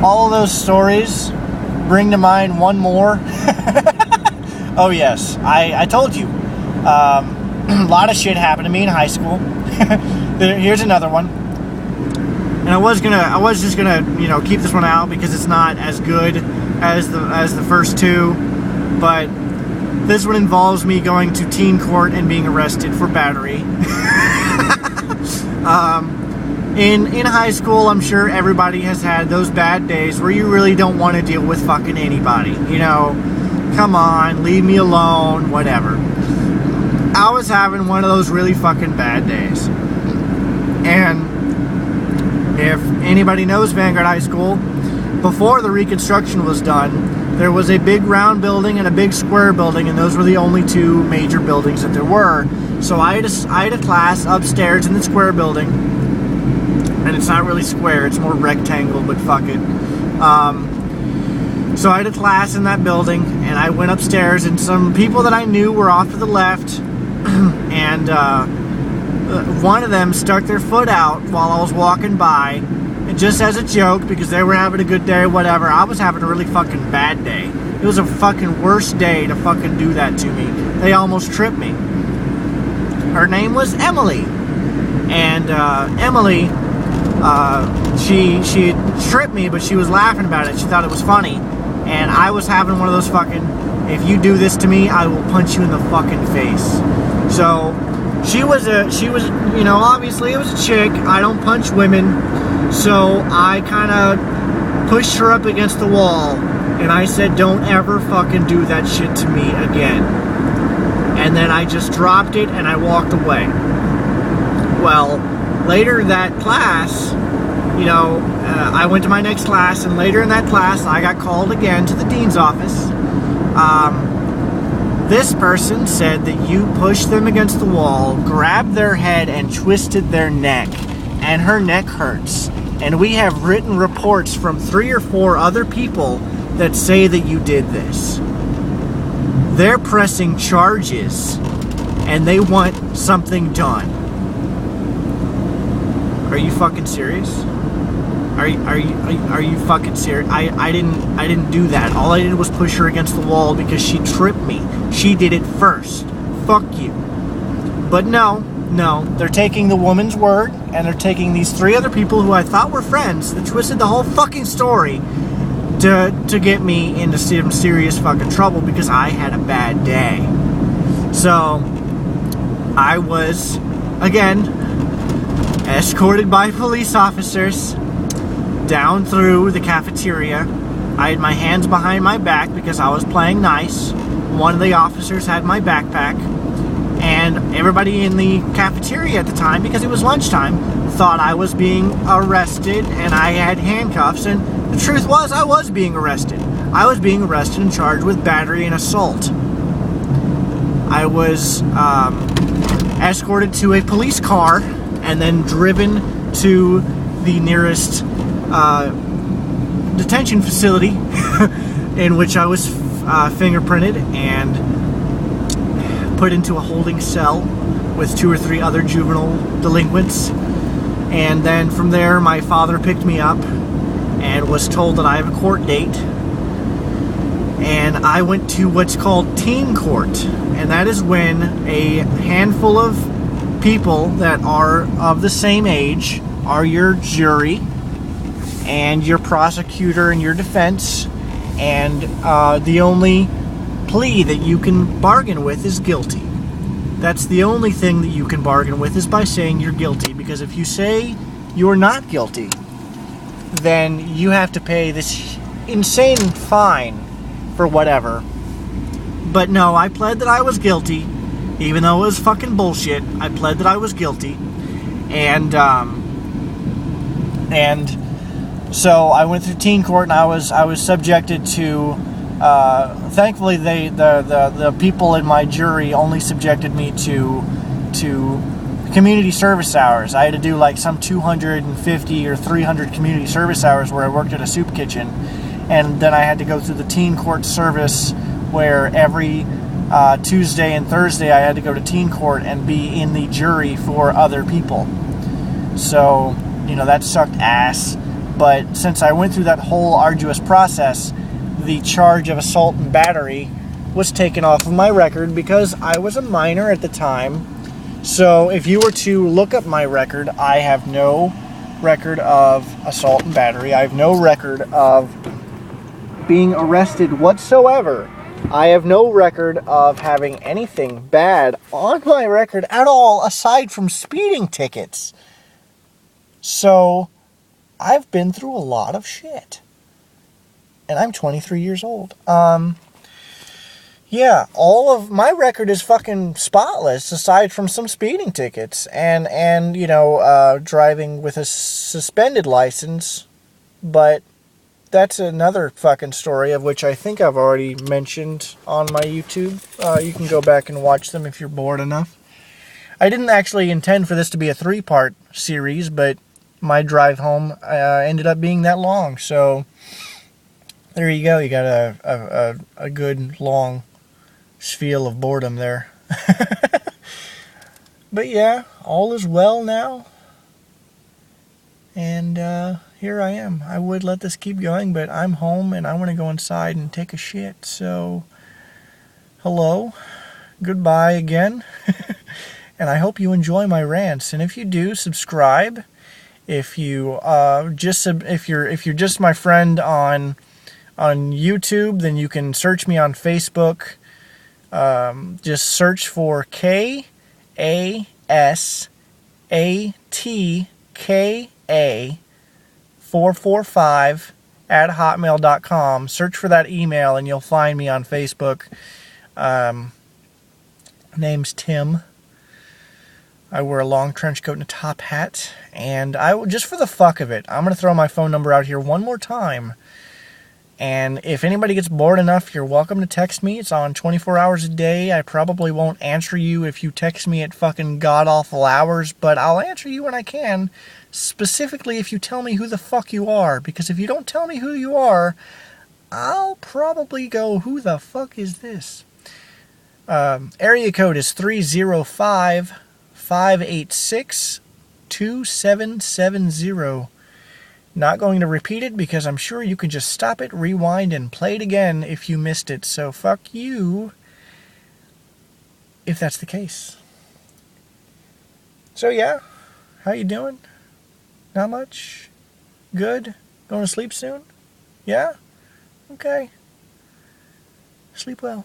all of those stories bring to mind one more. Oh yes, I told you. A lot of shit happened to me in high school. Here's another one. And I was just gonna, keep this one out because it's not as good as the first two. But this one involves me going to teen court and being arrested for battery. In high school, I'm sure everybody has had those bad days where you really don't want to deal with fucking anybody. Come on, leave me alone, whatever. I was having one of those really fucking bad days. And if anybody knows Vanguard High School, before the reconstruction was done, there was a big round building and a big square building, and those were the only two major buildings that there were. So I had a class upstairs in the square building, and it's not really square, it's more rectangle, but fuck it. So I had a class in that building, and I went upstairs, and some people that I knew were off to the left, and one of them stuck their foot out while I was walking by, and just as a joke, because they were having a good day or whatever. I was having a really fucking bad day. It was a fucking worst day to fucking do that to me. They almost tripped me. Her name was Emily, and Emily, she tripped me, but she was laughing about it. She thought it was funny, and I was having one of those fucking, if you do this to me, I will punch you in the fucking face. So she was, obviously it was a chick. I don't punch women, so I kind of pushed her up against the wall, and I said, don't ever fucking do that shit to me again. And then I just dropped it and I walked away. Well, later that class, I went to my next class, and later in that class I got called again to the dean's office. This person said that you pushed them against the wall, grabbed their head, and twisted their neck, and her neck hurts. And we have written reports from 3 or 4 other people that say that you did this. They're pressing charges, and they want something done. Are you fucking serious? Are you fucking serious? I didn't do that. All I did was push her against the wall because she tripped me. She did it first. Fuck you. But no, they're taking the woman's word, and they're taking these 3 other people who I thought were friends that twisted the whole fucking story to get me into some serious fucking trouble because I had a bad day. So I was, again, escorted by police officers down through the cafeteria. I had my hands behind my back because I was playing nice. One of the officers had my backpack, and everybody in the cafeteria at the time, because it was lunchtime, thought I was being arrested and I had handcuffs, and the truth was I was being arrested. I was being arrested and charged with battery and assault. I was escorted to a police car and then driven to the nearest detention facility in which I was fingerprinted and put into a holding cell with 2 or 3 other juvenile delinquents. And then from there, my father picked me up and was told that I have a court date. And I went to what's called teen court, and that is when a handful of people that are of the same age are your jury and your prosecutor and your defense, and the only plea that you can bargain with is guilty. That's the only thing that you can bargain with, is by saying you're guilty, because if you say you're not guilty, then you have to pay this insane fine for whatever. But no, I pled that I was guilty, even though it was fucking bullshit. I pled that I was guilty, and so I went through teen court, and I was subjected to. Thankfully, the people in my jury only subjected me to community service hours. I had to do like some 250 or 300 community service hours where I worked at a soup kitchen, and then I had to go through the teen court service where every Tuesday and Thursday I had to go to teen court and be in the jury for other people. So, that sucked ass. But since I went through that whole arduous process, the charge of assault and battery was taken off of my record because I was a minor at the time. So if you were to look up my record, I have no record of assault and battery. I have no record of being arrested whatsoever. I have no record of having anything bad on my record at all aside from speeding tickets. So I've been through a lot of shit. And I'm 23 years old. Yeah, all of my record is fucking spotless aside from some speeding tickets and you know, driving with a suspended license. But that's another fucking story of which I think I've already mentioned on my YouTube. You can go back and watch them if you're bored enough. I didn't actually intend for this to be a 3-part series, but my drive home ended up being that long. So there you go. You got a good long spiel of boredom there. But yeah, all is well now. And here I am. I would let this keep going, but I'm home and I want to go inside and take a shit. So, hello. Goodbye again. And I hope you enjoy my rants. And if you do, subscribe. If you if you're just my friend on YouTube, then you can search me on Facebook. Just search for KASATKA445 at hotmail.com. Search for that email and you'll find me on Facebook. Name's Tim. I wear a long trench coat and a top hat. And just for the fuck of it, I'm going to throw my phone number out here one more time. And if anybody gets bored enough, you're welcome to text me. It's on 24 hours a day. I probably won't answer you if you text me at fucking god-awful hours, but I'll answer you when I can, specifically if you tell me who the fuck you are. Because if you don't tell me who you are, I'll probably go, who the fuck is this? Area code is 305-586-2770. Not going to repeat it because I'm sure you can just stop it, rewind, and play it again if you missed it. So fuck you if that's the case. So yeah, how you doing? Not much? Good? Going to sleep soon? Yeah? Okay. Sleep well.